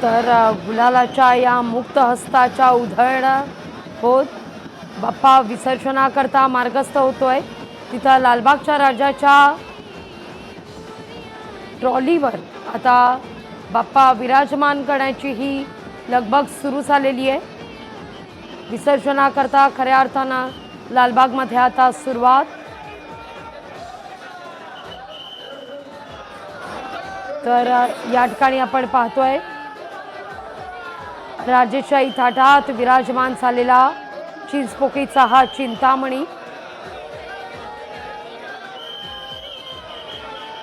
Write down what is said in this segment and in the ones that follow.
तर गुलालाच्या या मुक्त हस्ताच्या उधळण होत बाप्पा विसर्जनाकरता मार्गस्थ होतोय। तिथं लालबागच्या राजाच्या ट्रॉलीवर आता बाप्पा विराजमान करण्याची ही लगबग सुरू झालेली आहे। विसर्जनाकरता खऱ्या अर्थानं लालबागमध्ये आता सुरुवात। तर या ठिकाणी आपण पाहतोय राजेशाही थाटात विराजमान झालेला चिंचपोकळीचा हा चिंतामणी।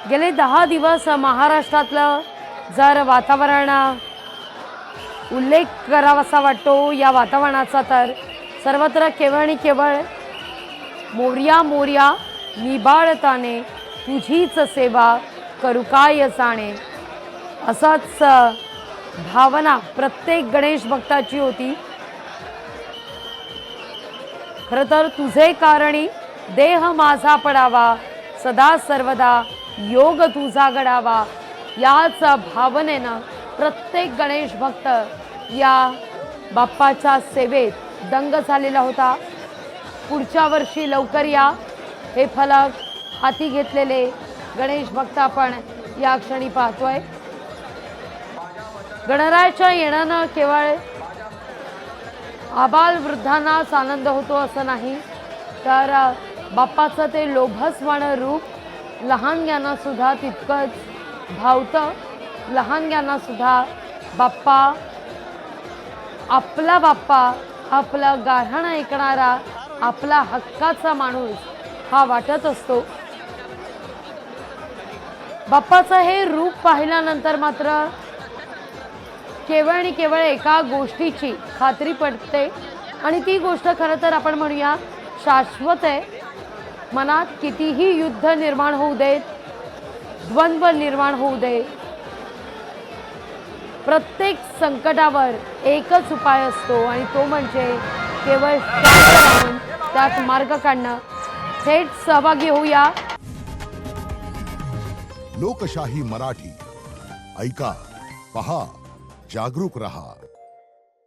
गेले 10 दिवस महाराष्ट्रातलं जर वातावरण उल्लेख करावासा वाटतो या वातावरणाचा, तर सर्वत्र केवळ आणि केवळ मोरया मोरया निबाळताने तुझीच सेवा करू काय जाणे, असाच भावना प्रत्येक गणेश भक्ताची होती। खरं तर तुझे कारणी देह माझा पडावा, सदा सर्वदा योग तुझा घडावा, याच भावनेनं प्रत्येक गणेश भक्त या बाप्पाच्या सेवेत दंग झालेला होता। पुढच्या वर्षी लवकर या हे फलक हाती घेतलेले गणेश भक्त आपण या क्षणी पाहतोय। गणरायाच्या येण्यानं केवळ आबाल वृद्धांनाच आनंद होतो असं नाही, तर बाप्पाचं ते लोभसवाण रूप लहानग्यांना सुद्धा तितकंच भावतं। लहानग्यांना सुद्धा बाप्पा आपलं गाऱ्हाण ऐकणारा, आपला हक्काचा माणूस हा वाटत असतो। बाप्पाचं हे रूप पाहिल्यानंतर मात्र केवळ आणि केवळ एका गोष्टीची खात्री पडते, आणि ती गोष्ट खरं तर आपण म्हणूया शाश्वत आहे। मनात कितीही युद्ध निर्माण होऊ देत, द्वंद्व निर्माण होऊ दे, प्रत्येक संकटावर एकच उपाय असतो, आणि तो म्हणजे केवळ शांत राहून त्यात मार्ग काढणं। थेट सहभागी होऊया। लोकशाही मराठी ऐका, पहा, जागरूक रहा।